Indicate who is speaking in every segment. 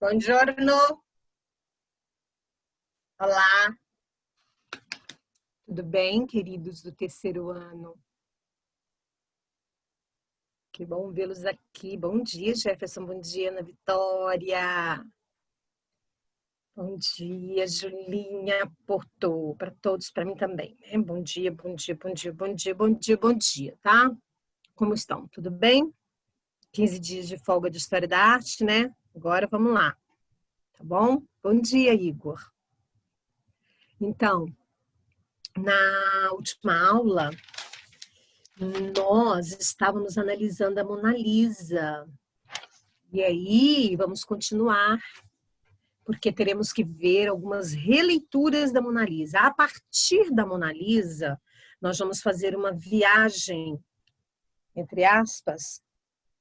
Speaker 1: Buongiorno. Olá. Tudo bem, queridos do terceiro ano? Que bom vê-los aqui. Bom dia, Jefferson. Bom dia, Ana Vitória. Bom dia, Julinha Porto. Para todos, para mim também, né? Bom dia, bom dia, bom dia, bom dia, bom dia, bom dia, tá? Como estão? Tudo bem? 15 dias de folga de História da Arte, né? Agora vamos lá, tá bom? Bom dia, Igor. Então, na última aula, nós estávamos analisando a Mona Lisa. E aí, vamos continuar, porque teremos que ver algumas releituras da Mona Lisa. A partir da Mona Lisa, nós vamos fazer uma viagem, entre aspas,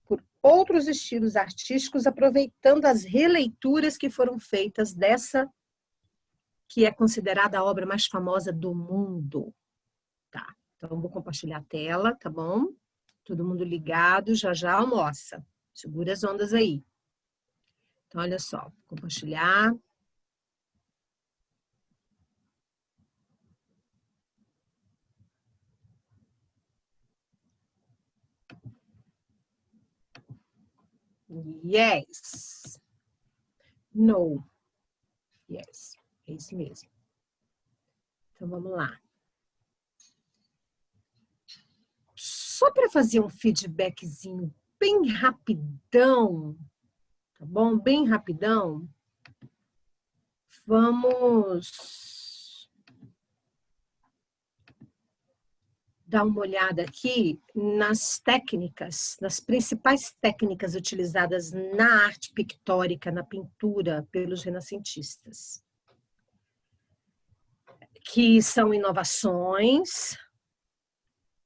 Speaker 1: por outros estilos artísticos, aproveitando as releituras que foram feitas dessa, que é considerada a obra mais famosa do mundo. Tá, então vou compartilhar a tela, tá bom? Todo mundo ligado, já já almoça. Segura as ondas aí. Então, olha só, compartilhar. Yes. No. Yes. É isso mesmo. Então, vamos lá. Só para fazer um feedbackzinho bem rapidão, tá bom? Bem rapidão. Vamos dar uma olhada aqui nas técnicas, nas principais técnicas utilizadas na arte pictórica, na pintura, pelos renascentistas. Que são inovações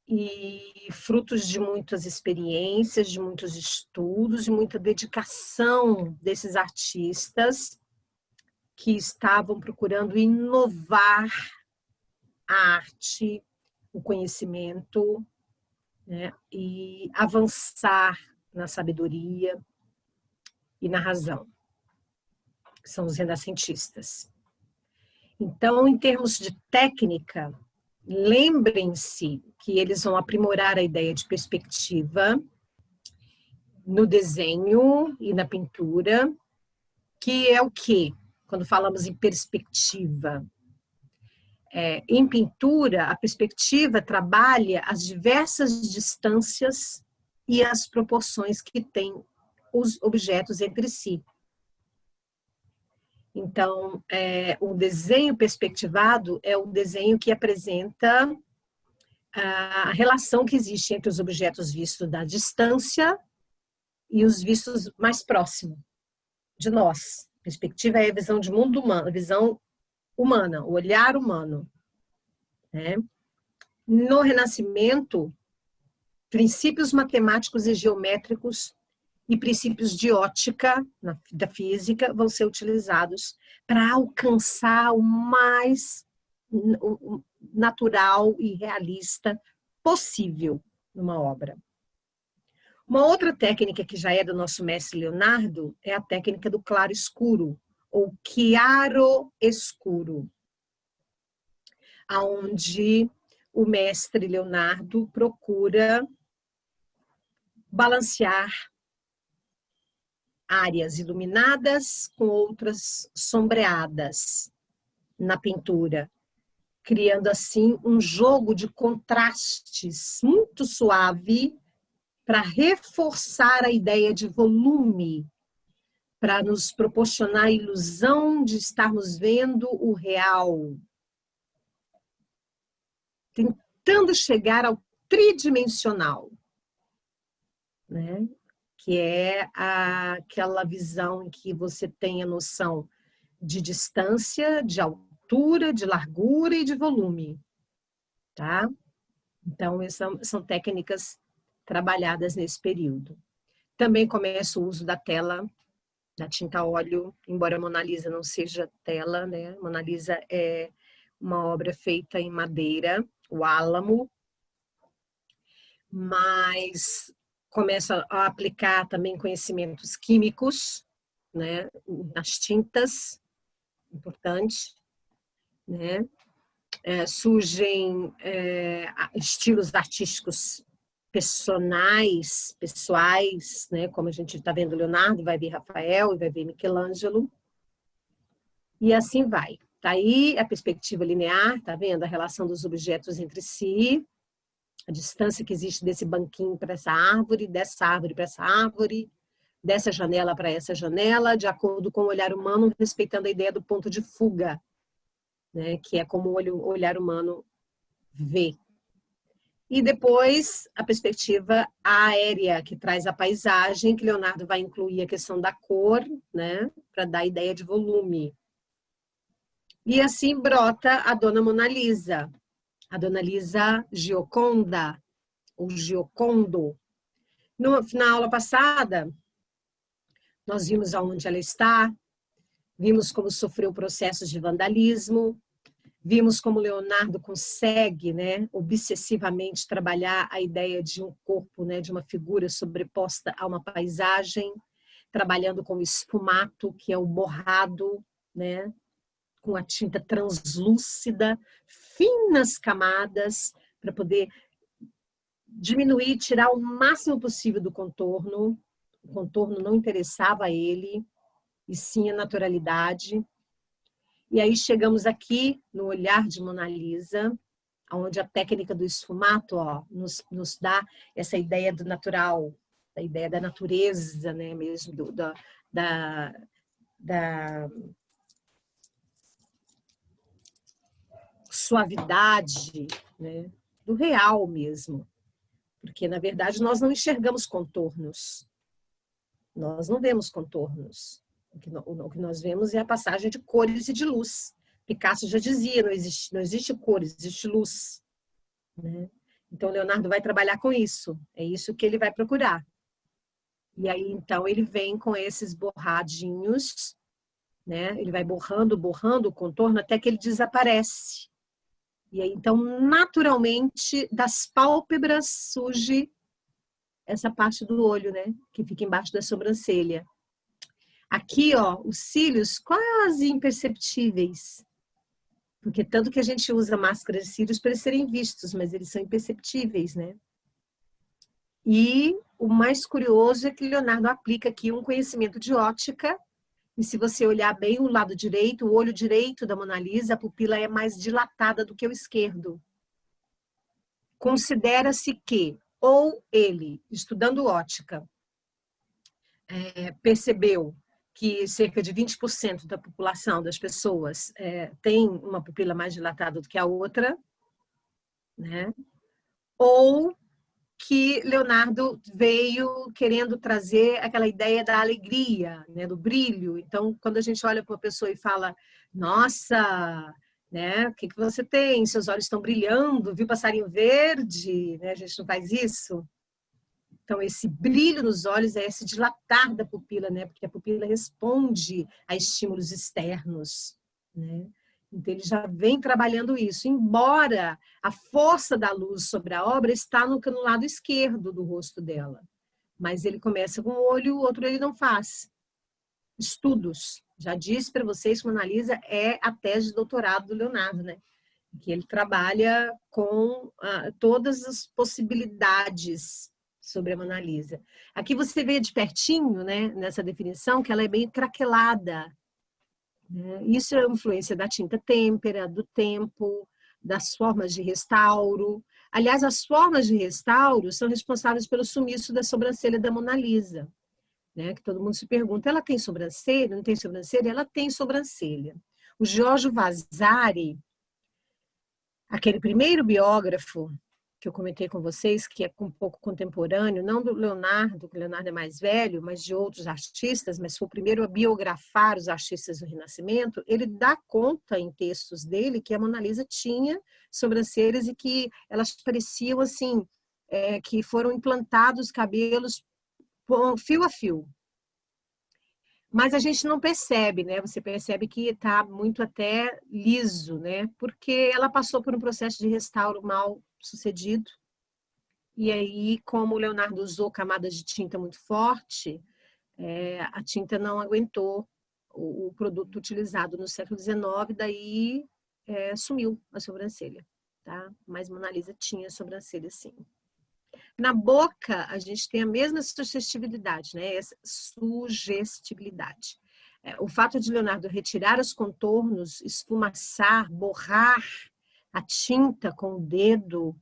Speaker 1: e frutos de muitas experiências, de muitos estudos, de muita dedicação desses artistas que estavam procurando inovar a arte, o conhecimento, né, e avançar na sabedoria e na razão, que são os renascentistas. Então, em termos de técnica, lembrem-se que eles vão aprimorar a ideia de perspectiva no desenho e na pintura, que é o quê? Quando falamos em perspectiva. Em pintura, a perspectiva trabalha as diversas distâncias e as proporções que têm os objetos entre si. Então, o desenho perspectivado é o desenho que apresenta a relação que existe entre os objetos vistos da distância e os vistos mais próximos de nós. Perspectiva é a visão de mundo humano, a visão humana, o olhar humano, né? No Renascimento, princípios matemáticos e geométricos e princípios de ótica da física vão ser utilizados para alcançar o mais natural e realista possível numa obra. Uma outra técnica que já é do nosso mestre Leonardo é a técnica do claro-escuro, ou chiaro-escuro, onde o mestre Leonardo procura balancear áreas iluminadas com outras sombreadas na pintura, criando assim um jogo de contrastes muito suave para reforçar a ideia de volume, para nos proporcionar a ilusão de estarmos vendo o real, tentando chegar ao tridimensional, né? Que é aquela visão em que você tem a noção de distância, de altura, de largura e de volume, tá? Então, são técnicas trabalhadas nesse período. Também começa o uso da tela, da tinta a óleo, embora a Mona Lisa não seja tela, né? Mona Lisa é uma obra feita em madeira, o álamo, mas começa a aplicar também conhecimentos químicos, né, nas tintas, importante, né? Surgem estilos artísticos pessoais, né? Como a gente está vendo Leonardo, vai ver Rafael e vai ver Michelangelo, e assim vai. Tá aí a perspectiva linear, tá vendo? A relação dos objetos entre si, a distância que existe desse banquinho para essa árvore, dessa árvore para essa árvore, dessa janela para essa janela, de acordo com o olhar humano, respeitando a ideia do ponto de fuga, né? Que é como o olhar humano vê. E depois a perspectiva aérea, que traz a paisagem, que Leonardo vai incluir a questão da cor, né? Para dar a ideia de volume. E assim brota a Dona Mona Lisa, a Dona Lisa Gioconda, ou Giocondo. Na aula passada, nós vimos aonde ela está, vimos como sofreu processos de vandalismo, vimos como Leonardo consegue, né, obsessivamente trabalhar a ideia de um corpo, né, de uma figura sobreposta a uma paisagem, trabalhando com o esfumato, que é o borrado, né, com a tinta translúcida, finas camadas, para poder diminuir, tirar o máximo possível do contorno. O contorno não interessava a ele, e sim a naturalidade. E aí chegamos aqui no olhar de Mona Lisa, onde a técnica do esfumato, ó, nos dá essa ideia do natural, a ideia da natureza, né, mesmo, da suavidade, né, do real mesmo. Porque, na verdade, nós não enxergamos contornos. Nós não vemos contornos. O que nós vemos é a passagem de cores e de luz. Picasso já dizia, não existe cores, existe luz. Né? Então, Leonardo vai trabalhar com isso. É isso que ele vai procurar. E aí, então, ele vem com esses borradinhos, né? Ele vai borrando o contorno até que ele desaparece. E aí, então, naturalmente, das pálpebras surge essa parte do olho, né? Que fica embaixo da sobrancelha. Aqui, ó, os cílios quase imperceptíveis. Porque tanto que a gente usa máscaras de cílios para eles serem vistos, mas eles são imperceptíveis, né? E o mais curioso é que Leonardo aplica aqui um conhecimento de ótica. E se você olhar bem o lado direito, o olho direito da Mona Lisa, a pupila é mais dilatada do que o esquerdo. Considera-se que ou ele, estudando ótica, percebeu que cerca de 20% da população das pessoas tem uma pupila mais dilatada do que a outra, né? Ou que Leonardo veio querendo trazer aquela ideia da alegria, né, do brilho. Então, quando a gente olha para uma pessoa e fala, nossa, né, o que você tem? Seus olhos estão brilhando, viu passarinho verde? Né? A gente não faz isso. Então, esse brilho nos olhos é esse dilatar da pupila, né? Porque a pupila responde a estímulos externos, né? Então, ele já vem trabalhando isso, embora a força da luz sobre a obra está no lado esquerdo do rosto dela. Mas ele começa com um olho, o outro ele não faz. Estudos. Já disse para vocês que Mona Lisa é a tese de doutorado do Leonardo, né? Que ele trabalha com todas as possibilidades sobre a Mona Lisa. Aqui você vê de pertinho, né, nessa definição, que ela é meio craquelada. Né? Isso é influência da tinta têmpera, do tempo, das formas de restauro. Aliás, as formas de restauro são responsáveis pelo sumiço da sobrancelha da Mona Lisa. Né? Que todo mundo se pergunta, ela tem sobrancelha? Não tem sobrancelha? Ela tem sobrancelha. O Giorgio Vasari, aquele primeiro biógrafo que eu comentei com vocês, que é um pouco contemporâneo, não do Leonardo, que o Leonardo é mais velho, mas de outros artistas, mas foi o primeiro a biografar os artistas do Renascimento, ele dá conta em textos dele que a Mona Lisa tinha sobrancelhas e que elas pareciam assim, que foram implantados cabelos fio a fio. Mas a gente não percebe, né? Você percebe que está muito até liso, né? Porque ela passou por um processo de restauro mal sucedido. E aí, como o Leonardo usou camadas de tinta muito forte, a tinta não aguentou o produto utilizado no século XIX, daí sumiu a sobrancelha, tá? Mas Mona Lisa tinha sobrancelha, sim. Na boca, a gente tem a mesma sugestibilidade, né? Essa sugestibilidade. O fato de Leonardo retirar os contornos, esfumaçar, borrar a tinta com o dedo,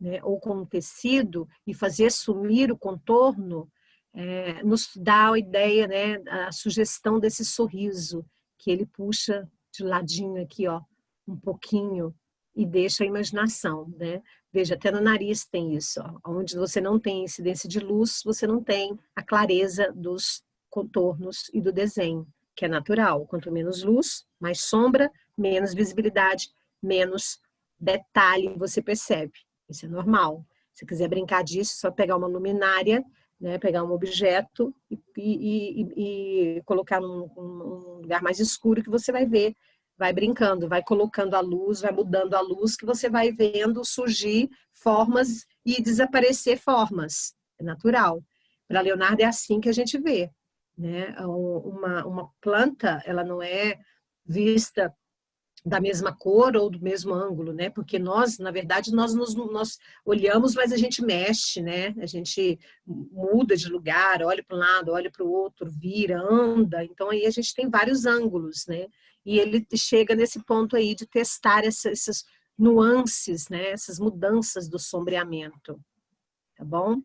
Speaker 1: né, ou com o tecido e fazer sumir o contorno, nos dá a ideia, né, a sugestão desse sorriso que ele puxa de ladinho aqui, ó, um pouquinho e deixa a imaginação, né? Veja, até no nariz tem isso, ó, onde você não tem incidência de luz, você não tem a clareza dos contornos e do desenho, que é natural. Quanto menos luz, mais sombra, menos visibilidade, menos detalhe você percebe. Isso é normal. Se quiser brincar disso, é só pegar uma luminária, né, pegar um objeto e colocar num lugar mais escuro que você vai ver, vai brincando, vai colocando a luz, vai mudando a luz, que você vai vendo surgir formas e desaparecer formas. É natural. Para Leonardo é assim que a gente vê, né? Uma planta, ela não é vista da mesma cor ou do mesmo ângulo, né? Porque nós, na verdade, nós olhamos, mas a gente mexe, né? A gente muda de lugar, olha para um lado, olha para o outro, vira, anda. Então aí a gente tem vários ângulos, né? E ele chega nesse ponto aí de testar essas nuances, né? Essas mudanças do sombreamento, tá bom?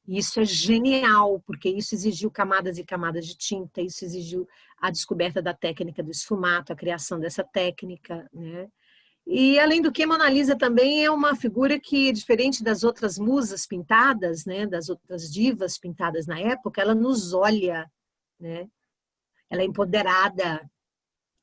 Speaker 1: Isso é genial, porque isso exigiu camadas e camadas de tinta, isso exigiu a descoberta da técnica do esfumato, a criação dessa técnica, né? E, além do que, Mona Lisa também é uma figura que, diferente das outras musas pintadas, né, das outras divas pintadas na época, ela nos olha, né? Ela é empoderada,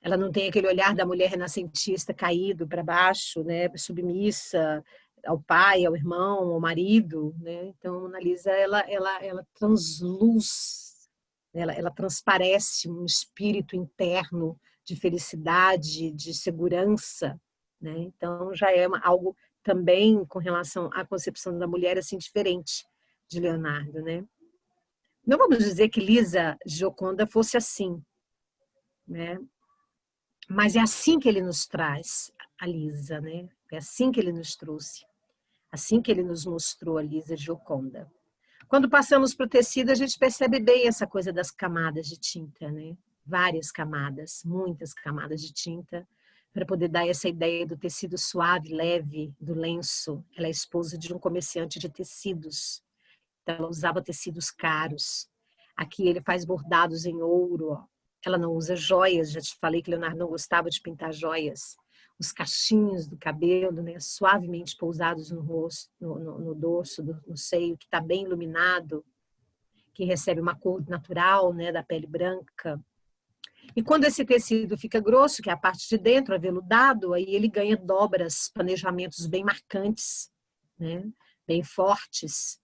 Speaker 1: ela não tem aquele olhar da mulher renascentista caído para baixo, né, submissa ao pai, ao irmão, ao marido, né? Então, Mona Lisa, ela transluz, ela transparece um espírito interno de felicidade, de segurança, né? Então, já é algo também com relação à concepção da mulher assim diferente de Leonardo, né? Não vamos dizer que Lisa Gioconda fosse assim, né? Mas é assim que ele nos traz a Lisa, né? É assim que ele nos trouxe, assim que ele nos mostrou a Lisa Gioconda. Quando passamos para o tecido, a gente percebe bem essa coisa das camadas de tinta, né? Várias camadas, muitas camadas de tinta, para poder dar essa ideia do tecido suave, leve, do lenço. Ela é esposa de um comerciante de tecidos, então ela usava tecidos caros. Aqui ele faz bordados em ouro, ó. Ela não usa joias, já te falei que Leonardo não gostava de pintar joias. Os cachinhos do cabelo, né, suavemente pousados no rosto, no dorso, no seio, que está bem iluminado, que recebe uma cor natural, né, da pele branca. E quando esse tecido fica grosso, que é a parte de dentro, aveludado, aí ele ganha dobras, planejamentos bem marcantes, né, bem fortes,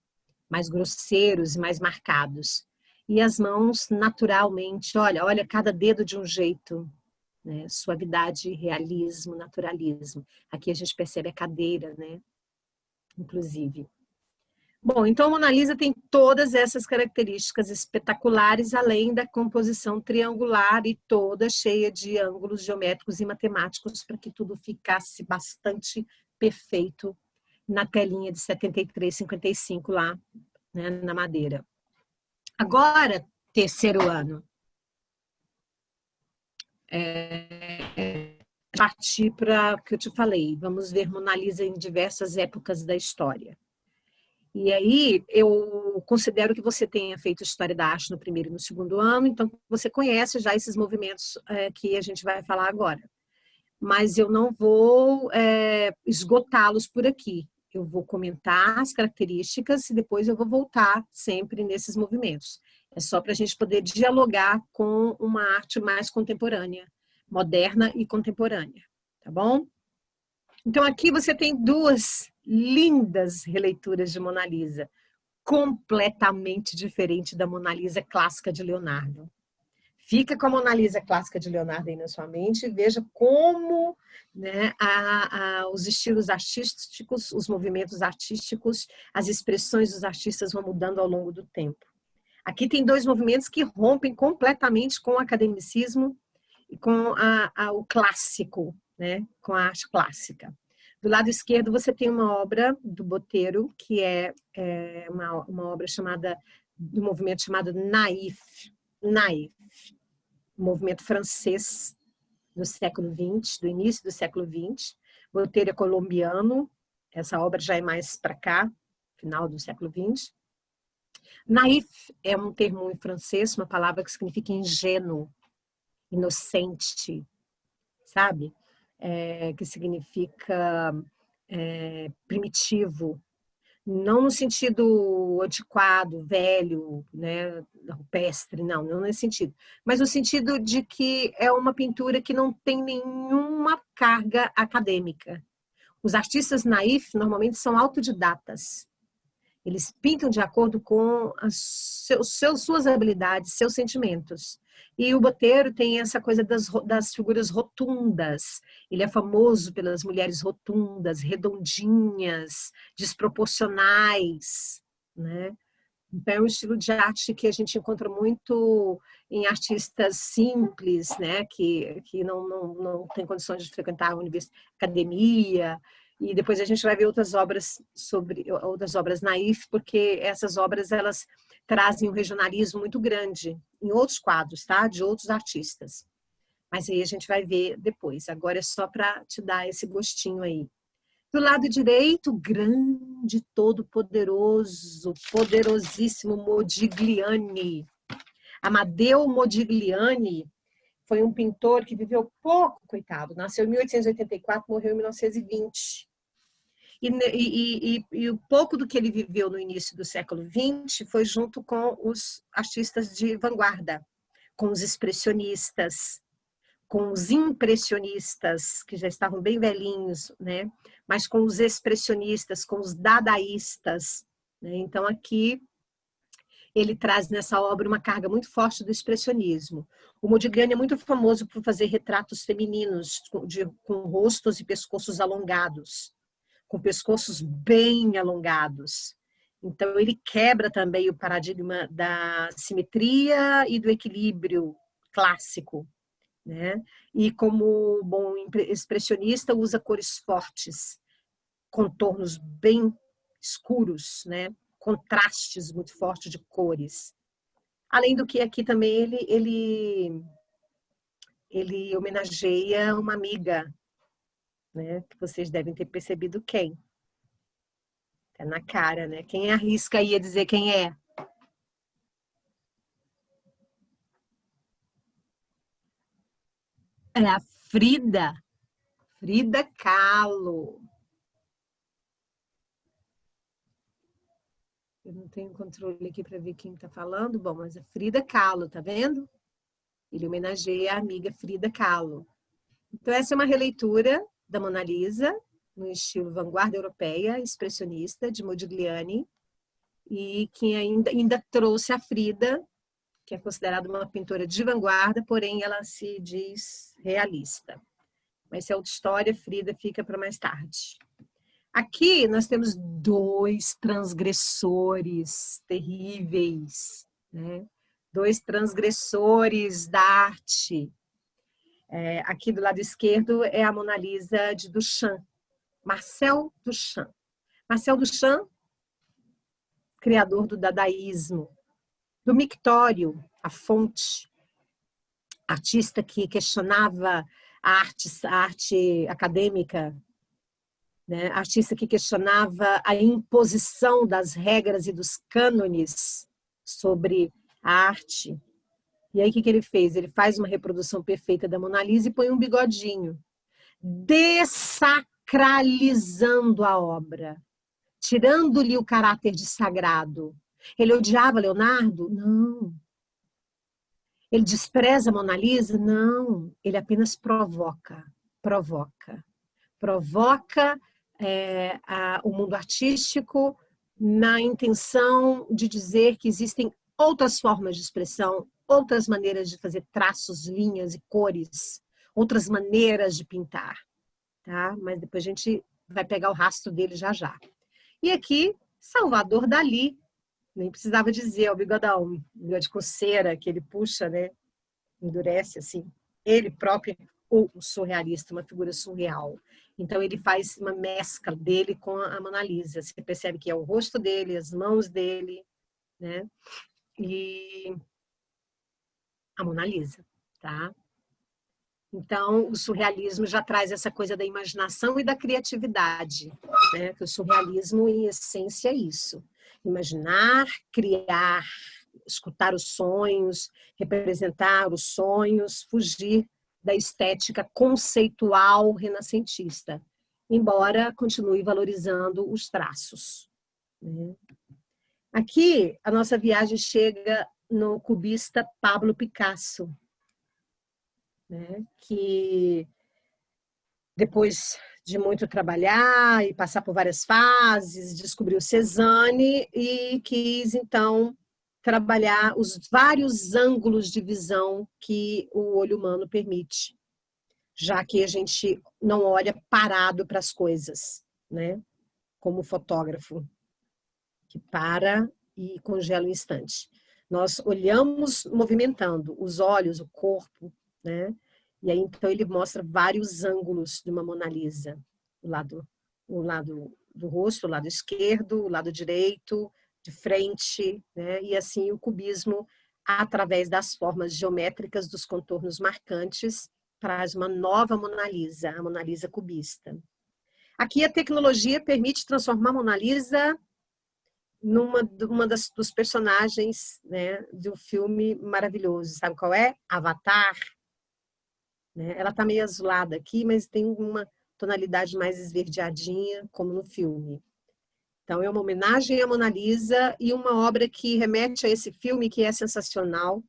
Speaker 1: mais grosseiros e mais marcados. E as mãos, naturalmente, olha cada dedo de um jeito, né? Suavidade, realismo, naturalismo. Aqui a gente percebe a cadeira, né? Inclusive. Bom, então a Mona Lisa tem todas essas características espetaculares, além da composição triangular e toda cheia de ângulos geométricos e matemáticos para que tudo ficasse bastante perfeito na telinha de 73, 55 lá, né, na madeira. Agora, terceiro ano, partir para o que eu te falei, vamos ver Mona Lisa em diversas épocas da história. E aí, eu considero que você tenha feito História da Arte no primeiro e no segundo ano, então você conhece já esses movimentos que a gente vai falar agora. Mas eu não vou esgotá-los por aqui. Eu vou comentar as características e depois eu vou voltar sempre nesses movimentos. É só para a gente poder dialogar com uma arte mais contemporânea, moderna e contemporânea, tá bom? Então aqui você tem duas lindas releituras de Mona Lisa, completamente diferente da Mona Lisa clássica de Leonardo. Fica com a Mona Lisa clássica de Leonardo aí na sua mente e veja como, né, os estilos artísticos, os movimentos artísticos, as expressões dos artistas vão mudando ao longo do tempo. Aqui tem dois movimentos que rompem completamente com o academicismo e com o clássico, né? Com a arte clássica. Do lado esquerdo você tem uma obra do Botéro, que é uma obra do movimento chamado Naif, um movimento francês do século XX, do início do século XX. Botéro é colombiano, essa obra já é mais para cá, final do século XX. Naif é um termo em francês, uma palavra que significa ingênuo, inocente, sabe? Que significa primitivo, não no sentido antiquado, velho, né, rupestre, não nesse sentido, mas no sentido de que é uma pintura que não tem nenhuma carga acadêmica. Os artistas naif normalmente são autodidatas. Eles pintam de acordo com suas habilidades, seus sentimentos. E o Botéro tem essa coisa das figuras rotundas. Ele é famoso pelas mulheres rotundas, redondinhas, desproporcionais, né? Então, é um estilo de arte que a gente encontra muito em artistas simples, né? Que não tem condições de frequentar a academia. E depois a gente vai ver outras obras naif, porque essas obras elas trazem um regionalismo muito grande em outros quadros, tá? De outros artistas. Mas aí a gente vai ver depois. Agora é só para te dar esse gostinho aí. Do lado direito, grande, todo-poderoso, poderosíssimo Modigliani. Amadeo Modigliani foi um pintor que viveu pouco, coitado. Nasceu em 1884, morreu em 1920. E o pouco do que ele viveu no início do século XX foi junto com os artistas de vanguarda, com os expressionistas, com os impressionistas, que já estavam bem velhinhos, né? Mas com os expressionistas, com os dadaístas, né? Então, aqui, ele traz nessa obra uma carga muito forte do expressionismo. O Modigliani é muito famoso por fazer retratos femininos, com rostos e pescoços alongados, com pescoços bem alongados. Então, ele quebra também o paradigma da simetria e do equilíbrio clássico, né? E como bom expressionista, usa cores fortes, contornos bem escuros, né? Contrastes muito fortes de cores. Além do que aqui também ele homenageia uma amiga, né? Que vocês devem ter percebido quem. Tá na cara, né? Quem arrisca aí a dizer quem é? É a Frida Kahlo. Eu não tenho controle aqui para ver quem está falando. Bom, mas é Frida Kahlo, tá vendo? Ele homenageia a amiga Frida Kahlo. Então, essa é uma releitura da Mona Lisa, no estilo vanguarda europeia, expressionista, de Modigliani, e que ainda trouxe a Frida, que é considerada uma pintora de vanguarda, porém ela se diz realista. Mas se é outra história, Frida fica para mais tarde. Aqui nós temos dois transgressores terríveis, né? Dois transgressores da arte. Aqui do lado esquerdo é a Mona Lisa de Duchamp, Marcel Duchamp. Marcel Duchamp, criador do dadaísmo, do mictório, a fonte, artista que questionava a arte acadêmica, né? Artista que questionava a imposição das regras e dos cânones sobre a arte. E aí, o que ele fez? Ele faz uma reprodução perfeita da Mona Lisa e põe um bigodinho, desacralizando a obra, tirando-lhe o caráter de sagrado. Ele odiava Leonardo? Não. Ele despreza a Mona Lisa? Não. Ele apenas provoca. Provoca o mundo artístico na intenção de dizer que existem outras formas de expressão, outras maneiras de fazer traços, linhas e cores, outras maneiras de pintar, tá? Mas depois a gente vai pegar o rastro dele já já. E aqui, Salvador Dalí, Nem precisava dizer, o bigodão, bigode com cera, que ele puxa, né? Endurece, assim. Ele próprio, o surrealista, uma figura surreal. Então, ele faz uma mescla dele com a Mona Lisa. Você percebe que é o rosto dele, as mãos dele, né? E a Mona Lisa, tá? Então, o surrealismo já traz essa coisa da imaginação e da criatividade, né? Que o surrealismo, em essência, é isso. Imaginar, criar, escutar os sonhos, representar os sonhos, fugir da estética conceitual renascentista, embora continue valorizando os traços, né? Aqui, a nossa viagem chega no cubista Pablo Picasso, né? Que depois de muito trabalhar e passar por várias fases, descobriu Cézanne e quis, então, trabalhar os vários ângulos de visão que o olho humano permite, já que a gente não olha parado para as coisas, né? Como o fotógrafo, que para e congela um instante. Nós olhamos movimentando os olhos, o corpo, né? E aí, então, ele mostra vários ângulos de uma Mona Lisa. O lado do rosto, o lado esquerdo, o lado direito, de frente, né? E assim o cubismo, através das formas geométricas, dos contornos marcantes, traz uma nova Mona Lisa, a Mona Lisa cubista. Aqui a tecnologia permite transformar a Mona Lisa dos personagens, né, do filme maravilhoso. Sabe qual é? Avatar. Né? Ela está meio azulada aqui, mas tem uma tonalidade mais esverdeadinha, como no filme. Então, é uma homenagem à Mona Lisa e uma obra que remete a esse filme, que é sensacional.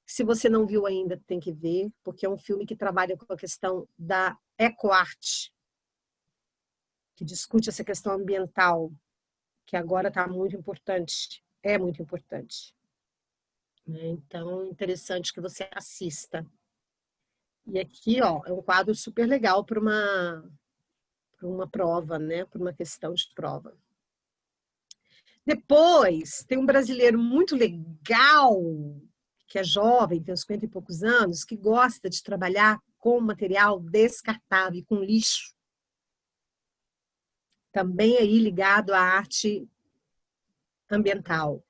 Speaker 1: Se você não viu ainda, tem que ver, porque é um filme que trabalha com a questão da ecoarte, que discute essa questão ambiental, que agora está muito importante, é muito importante. Então, interessante que você assista. E aqui, ó, é um quadro super legal para uma prova, né? Para uma questão de prova. Depois, tem um brasileiro muito legal, que é jovem, tem uns 50 e poucos anos, que gosta de trabalhar com material descartável, com lixo. Também aí ligado à arte ambiental,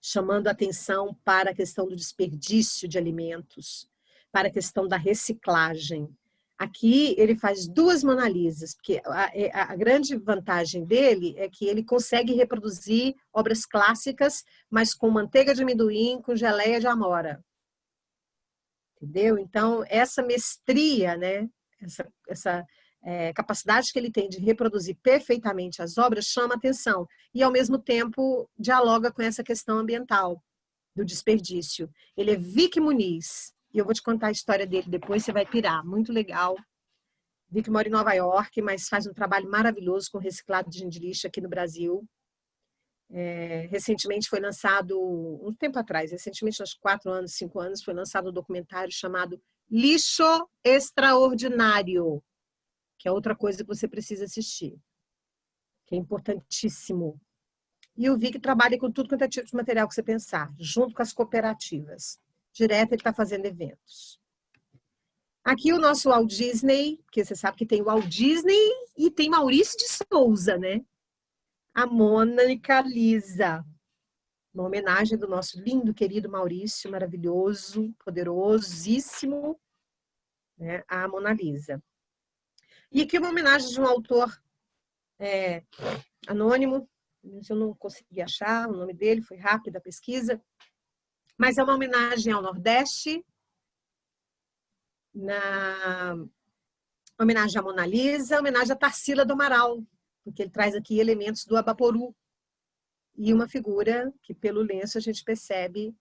Speaker 1: chamando atenção para a questão do desperdício de alimentos, para a questão da reciclagem. Aqui ele faz duas Mona Lisas, porque a grande vantagem dele é que ele consegue reproduzir obras clássicas, mas com manteiga de amendoim, com geleia de amora. Entendeu? Então, essa mestria, né? Essa capacidade que ele tem de reproduzir perfeitamente as obras chama atenção e, ao mesmo tempo, dialoga com essa questão ambiental do desperdício. Ele é Vic Muniz, e eu vou te contar a história dele depois, você vai pirar, muito legal. Vic mora em Nova York, mas faz um trabalho maravilhoso com reciclado de lixo aqui no Brasil. Recentemente foi lançado, um tempo atrás, recentemente, uns 4 anos, 5 anos, foi lançado um documentário chamado Lixo Extraordinário, que é outra coisa que você precisa assistir, que é importantíssimo. E o Vic trabalha com tudo quanto é tipo de material que você pensar, junto com as cooperativas. Direto ele está fazendo eventos. Aqui o nosso Walt Disney, porque você sabe que tem o Walt Disney e tem Maurício de Souza, né? A Mônica Lisa. Uma homenagem do nosso lindo, querido Maurício, maravilhoso, poderosíssimo, né? A Mona Lisa. E aqui uma homenagem de um autor anônimo, eu não consegui achar o nome dele, foi rápida a pesquisa, mas é uma homenagem ao Nordeste, homenagem à Mona Lisa, homenagem a Tarsila do Amaral, porque ele traz aqui elementos do Abaporu e uma figura que pelo lenço a gente percebe,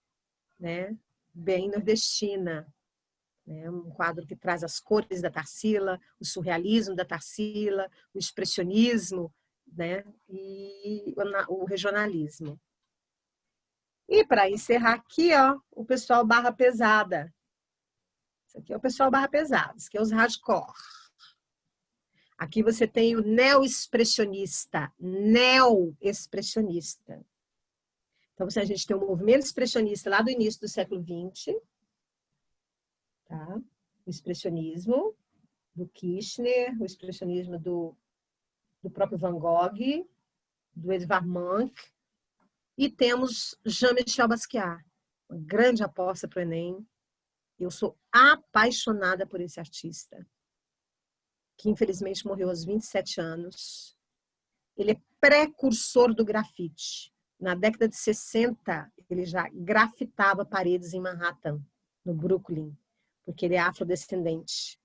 Speaker 1: né, bem nordestina, né, um quadro que traz as cores da Tarsila, o surrealismo da Tarsila, o expressionismo, né, e o regionalismo. E para encerrar aqui, ó, o pessoal barra pesada. Isso aqui é o pessoal barra pesada, isso aqui é os hardcore. Aqui você tem o neo-expressionista. Neo-expressionista. Então, a gente tem um movimento expressionista lá do início do século XX, tá? O expressionismo do Kirchner, o expressionismo do próprio Van Gogh, do Edvard Munch, e temos Jean-Michel Basquiat, uma grande aposta para o Enem. Eu sou apaixonada por esse artista, que infelizmente morreu aos 27 anos. Ele é precursor do grafite. Na década de 60, ele já grafitava paredes em Manhattan, no Brooklyn, porque ele é afrodescendente.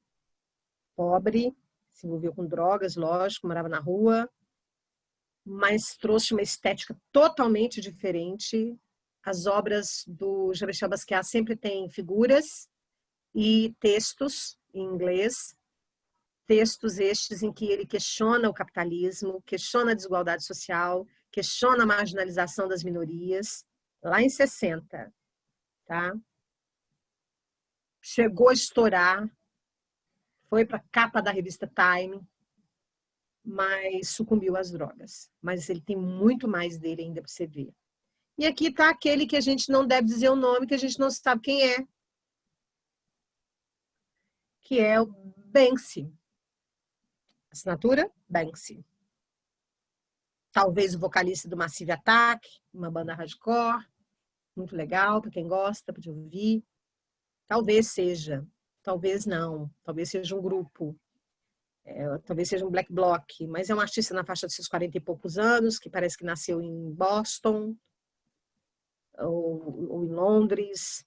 Speaker 1: Pobre, se envolveu com drogas, lógico, morava na rua, mas trouxe uma estética totalmente diferente. As obras do Jean-Michel Basquiat sempre têm figuras e textos em inglês, textos estes em que ele questiona o capitalismo, questiona a desigualdade social, questiona a marginalização das minorias, lá em 60, tá? Chegou a estourar, foi para a capa da revista Time, mas sucumbiu às drogas. Mas ele tem muito mais dele ainda para você ver. E aqui está aquele que a gente não deve dizer o nome, que a gente não sabe quem é, que é o Banksy. Assinatura? Banksy. Talvez o vocalista do Massive Attack, uma banda hardcore, muito legal para quem gosta, para ouvir. Talvez seja, talvez não, talvez seja um grupo, talvez seja um black bloc, mas é um artista na faixa de seus 40 e poucos anos, que parece que nasceu em Boston ou em Londres.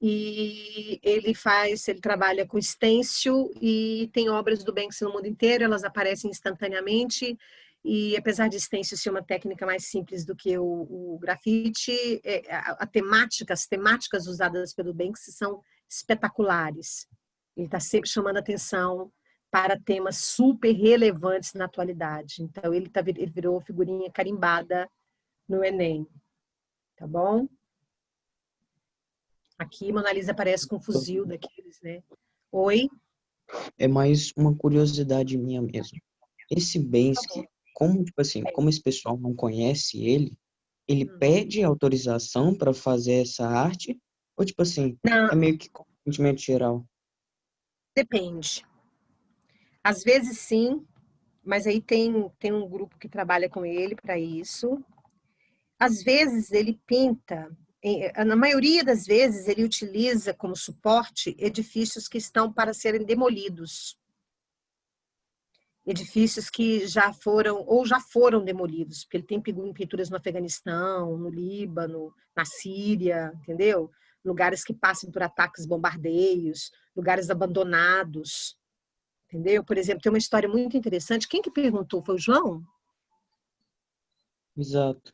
Speaker 1: E ele trabalha com stencil e tem obras do Banksy no mundo inteiro, elas aparecem instantaneamente, e apesar de stencil ser uma técnica mais simples do que o grafite, as temáticas usadas pelo Banksy são espetaculares. Ele está sempre chamando atenção para temas super relevantes na atualidade. Então, ele virou figurinha carimbada no Enem. Tá bom? Aqui, Mona Lisa aparece com um fuzil daqueles, né? Oi?
Speaker 2: É mais uma curiosidade minha mesmo. Esse Banksy, como, tipo assim, como esse pessoal não conhece ele pede autorização para fazer essa arte? Ou, tipo assim,
Speaker 1: Não,
Speaker 2: é meio que conhecimento geral?
Speaker 1: depende. Às vezes sim, mas aí tem um grupo que trabalha com ele para isso. Às vezes ele pinta, na maioria das vezes ele utiliza como suporte edifícios que estão para serem demolidos. Edifícios que já foram demolidos, porque ele tem pinturas no Afeganistão, no Líbano, na Síria, entendeu? Lugares que passam por ataques, bombardeios, lugares abandonados, entendeu? Por exemplo, tem uma história muito interessante. Quem que perguntou? Foi o João?
Speaker 2: Exato.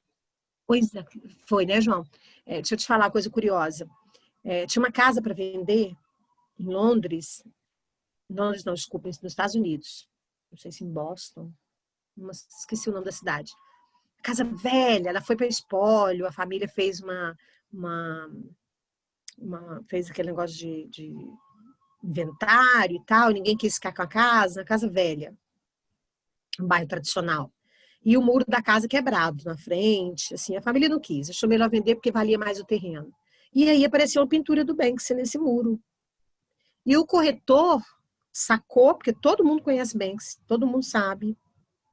Speaker 1: Pois é, foi, né, João? Deixa eu te falar uma coisa curiosa. Tinha uma casa para vender em Londres não, desculpa, nos Estados Unidos. Não sei se em Boston. Esqueci o nome da cidade. Casa velha, ela foi para espólio, a família fez fez aquele negócio de inventário e tal, ninguém quis ficar com a casa velha, um bairro tradicional. E o muro da casa quebrado na frente, assim, a família não quis, achou melhor vender porque valia mais o terreno. E aí apareceu uma pintura do Banksy nesse muro. E o corretor sacou, porque todo mundo conhece Banksy, todo mundo sabe,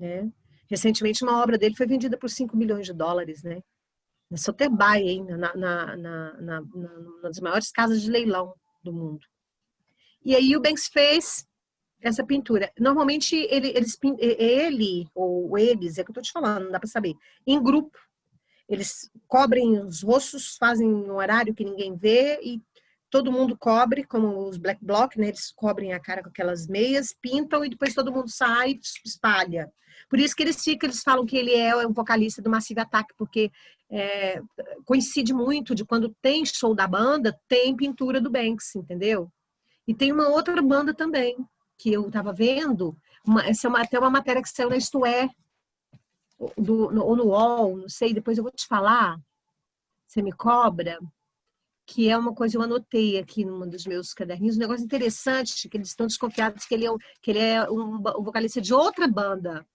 Speaker 1: né? Recentemente, uma obra dele foi vendida por 5 milhões de dólares, né? Na Sotheby's, hein? Uma das maiores casas de leilão do mundo. E aí o Banksy fez essa pintura. Normalmente, ele ou eles, é o que eu estou te falando, não dá para saber, em grupo. Eles cobrem os rostos, fazem um horário que ninguém vê e todo mundo cobre, como os black bloc, né? Eles cobrem a cara com aquelas meias, pintam e depois todo mundo sai e espalha. Por isso que eles falam que ele é um vocalista do Massive Attack, porque coincide muito de quando tem show da banda, tem pintura do Banksy, entendeu? E tem uma outra banda também, que eu estava vendo, essa é até uma matéria que saiu na Isto É, ou no UOL, não sei, depois eu vou te falar, você me cobra, que é uma coisa que eu anotei aqui num dos meus caderninhos, um negócio interessante, que eles estão desconfiados que ele é um vocalista de outra banda,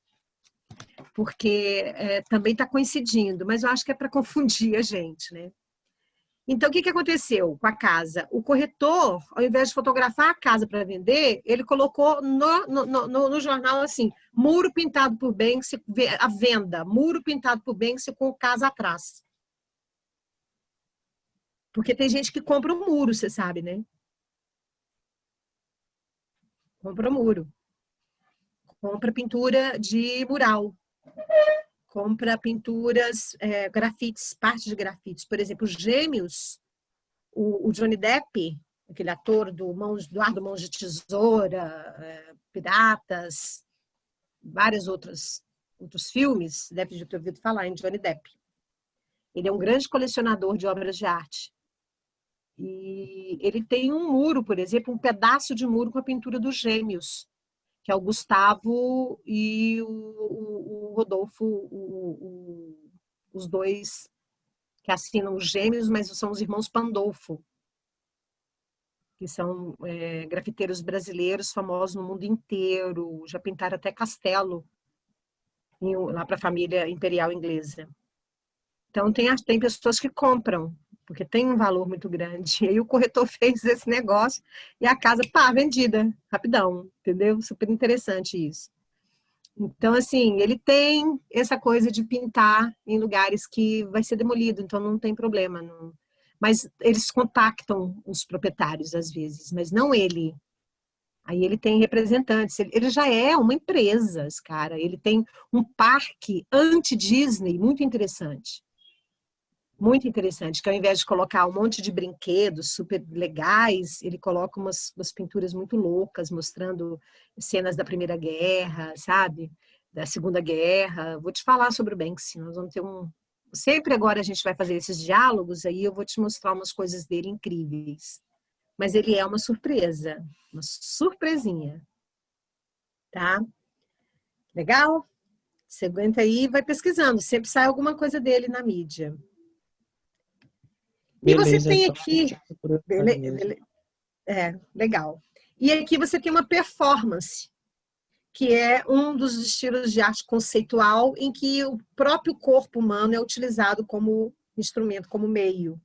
Speaker 1: porque também está coincidindo, mas eu acho que é para confundir a gente, né? Então, o que aconteceu com a casa? O corretor, ao invés de fotografar a casa para vender, ele colocou no jornal assim, muro pintado por Banksy, à venda, muro pintado por Banksy com casa atrás. Porque tem gente que compra um muro, você sabe, né? Compra muro. Compra pintura de mural. Compra pinturas, grafites, parte de grafites. Por exemplo, Gêmeos, o Johnny Depp, aquele ator do Eduardo Mãos de Tesoura, Piratas, vários outros filmes, deve ter ouvido falar em Johnny Depp. Ele é um grande colecionador de obras de arte. E ele tem um muro, por exemplo, um pedaço de muro com a pintura dos Gêmeos, que é o Gustavo e o Rodolfo, os dois que assinam os Gêmeos, mas são os irmãos Pandolfo, que são grafiteiros brasileiros famosos no mundo inteiro, já pintaram até castelo lá para a família imperial inglesa. Então, tem pessoas que compram, porque tem um valor muito grande. E aí o corretor fez esse negócio e a casa, vendida, rapidão, entendeu? Super interessante isso. Então, assim, ele tem essa coisa de pintar em lugares que vai ser demolido, então não tem problema. Não. Mas eles contactam os proprietários, às vezes, mas não ele. Aí ele tem representantes, ele já é uma empresa, esse cara. Ele tem um parque anti-Disney muito interessante. Muito interessante, que ao invés de colocar um monte de brinquedos super legais, ele coloca umas pinturas muito loucas, mostrando cenas da Primeira Guerra, sabe? Da Segunda Guerra. Vou te falar sobre o Banksy, nós vamos ter Sempre agora a gente vai fazer esses diálogos, aí eu vou te mostrar umas coisas dele incríveis. Mas ele é uma surpresa, uma surpresinha, tá? Legal? Você aguenta aí e vai pesquisando, sempre sai alguma coisa dele na mídia. E você
Speaker 2: Beleza, é
Speaker 1: tem
Speaker 2: só
Speaker 1: aqui,
Speaker 2: tipo curiosidade mesmo.
Speaker 1: legal. E aqui você tem uma performance, que é um dos estilos de arte conceitual em que o próprio corpo humano é utilizado como instrumento, como meio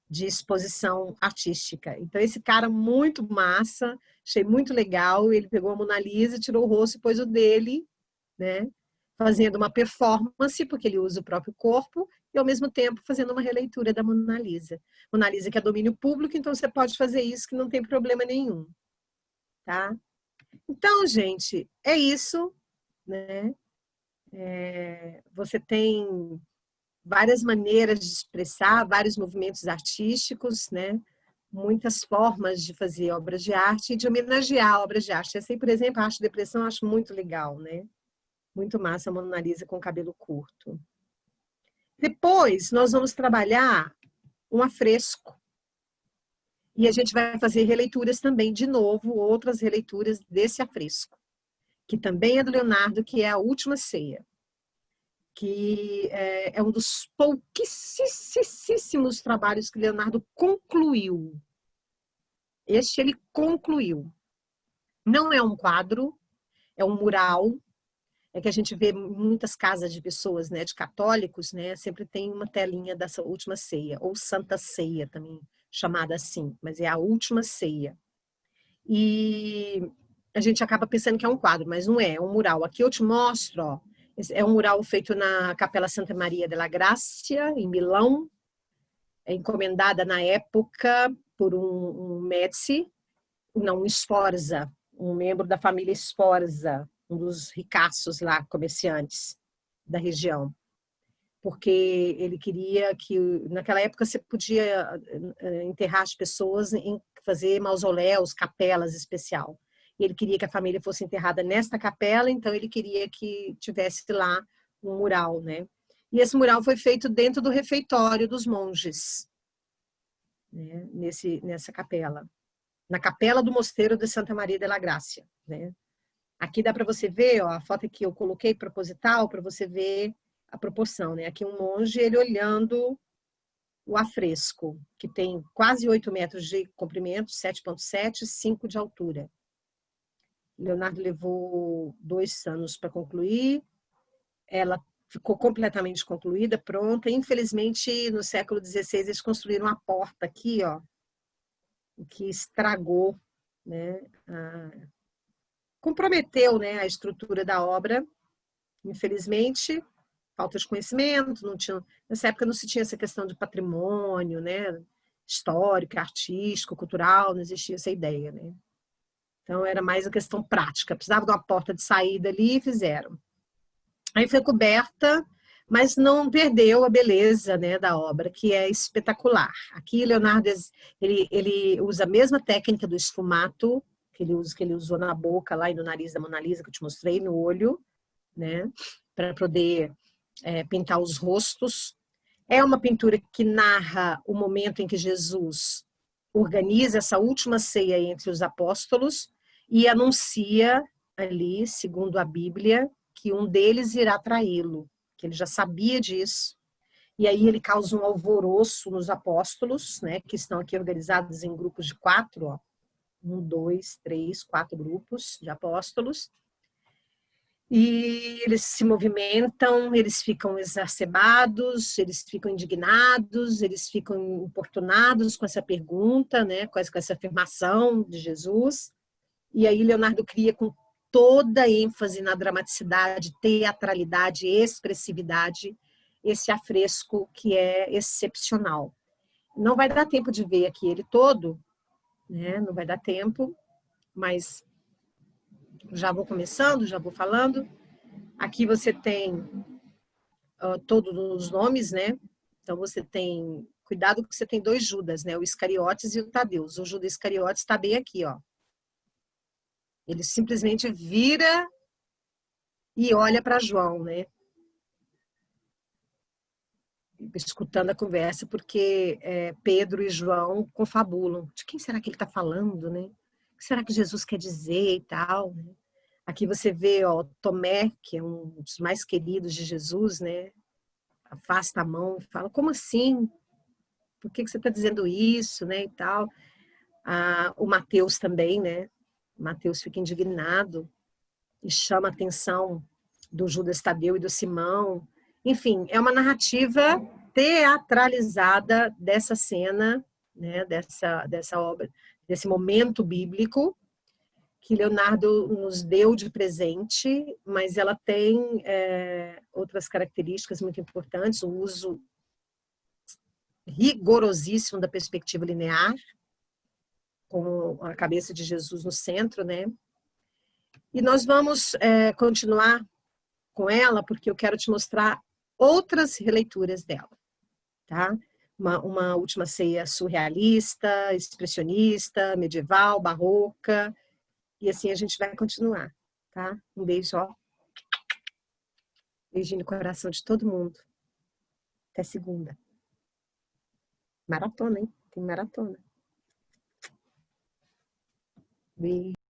Speaker 1: de exposição artística. Então, esse cara muito massa, achei muito legal, ele pegou a Mona Lisa, tirou o rosto e pôs o dele, né? Fazendo uma performance, porque ele usa o próprio corpo, e ao mesmo tempo fazendo uma releitura da Mona Lisa. Mona Lisa que é domínio público, então você pode fazer isso que não tem problema nenhum, tá? Então, gente, é isso, né? Você tem várias maneiras de expressar, vários movimentos artísticos, né? Muitas formas de fazer obras de arte e de homenagear obras de arte. Essa aí, por exemplo, a arte de depressão eu acho muito legal, né? Muito massa a Mona Lisa com cabelo curto. Depois, nós vamos trabalhar um afresco. E a gente vai fazer releituras também, de novo, outras releituras desse afresco, que também é do Leonardo, que é A Última Ceia, que é um dos pouquíssimos trabalhos que Leonardo concluiu. Este ele concluiu. Não é um quadro, é um mural. É que a gente vê muitas casas de pessoas, né, de católicos, né, sempre tem uma telinha dessa última ceia, ou Santa Ceia também, chamada assim, mas é a última ceia. E a gente acaba pensando que é um quadro, mas não é, é um mural. Aqui eu te mostro, ó, é um mural feito na Capela Santa Maria della Grazia, em Milão, é encomendada na época por um Médici, não, um Sforza, um membro da família Sforza, um dos ricaços lá, comerciantes da região, porque ele queria que, naquela época, você podia enterrar as pessoas em fazer mausoléus, capelas especial. E ele queria que a família fosse enterrada nesta capela, então ele queria que tivesse lá um mural, né? E esse mural foi feito dentro do refeitório dos monges, né? Nessa capela. Na capela do Mosteiro de Santa Maria della Grazia, né? Aqui dá para você ver, ó, a foto que eu coloquei proposital para você ver a proporção, né? Aqui um monge, ele olhando o afresco, que tem quase 8 metros de comprimento, 7,7, 5 de altura. Leonardo levou 2 anos para concluir, ela ficou completamente concluída, pronta. Infelizmente, no século XVI, eles construíram uma porta aqui, ó, que estragou, né, comprometeu, né, a estrutura da obra. Infelizmente, falta de conhecimento, não tinha, nessa época não se tinha essa questão de patrimônio, né, histórico, artístico, cultural, não existia essa ideia, né? Então era mais a questão prática, precisava de uma porta de saída ali e fizeram. Aí foi coberta, mas não perdeu a beleza, né, da obra, que é espetacular. Aqui Leonardo ele usa a mesma técnica do esfumato que ele usou na boca lá e no nariz da Mona Lisa que eu te mostrei, no olho, né, para poder pintar os rostos. É uma pintura que narra o momento em que Jesus organiza essa última ceia entre os apóstolos e anuncia ali, segundo a Bíblia, que um deles irá traí-lo, que ele já sabia disso. E aí ele causa um alvoroço nos apóstolos, né, que estão aqui organizados em grupos de 4, ó, 1, 2, 3, 4 grupos de apóstolos. E eles se movimentam, eles ficam exacerbados, eles ficam indignados, eles ficam importunados com essa pergunta, né, com essa afirmação de Jesus. E aí Leonardo cria com toda a ênfase na dramaticidade, teatralidade, expressividade, esse afresco que é excepcional. Não vai dar tempo de ver aqui ele todo, né? Não vai dar tempo, mas já vou começando, já vou falando. Aqui você tem todos os nomes, né? Então você tem, cuidado que você tem 2 Judas, né? O Iscariotes e o Tadeus. O Judas Iscariotes está bem aqui, ó. Ele simplesmente vira e olha para João, né? Escutando a conversa, porque Pedro e João confabulam. De quem será que ele está falando, né? O que será que Jesus quer dizer e tal, né? Aqui você vê, ó, Tomé, que é um dos mais queridos de Jesus, né? Afasta a mão e fala, como assim? Por que você está dizendo isso, né? E tal. O Mateus também, né? Mateus fica indignado e chama a atenção do Judas Tadeu e do Simão. Enfim, é uma narrativa teatralizada dessa cena, né, dessa obra, desse momento bíblico que Leonardo nos deu de presente, mas ela tem outras características muito importantes, o uso rigorosíssimo da perspectiva linear, com a cabeça de Jesus no centro, né? E nós vamos continuar com ela, porque eu quero te mostrar outras releituras dela, tá? Uma última ceia surrealista, expressionista, medieval, barroca, e assim a gente vai continuar, tá? Um beijo, ó. Beijinho no coração de todo mundo. Até segunda. Maratona, hein? Tem maratona. Beijo.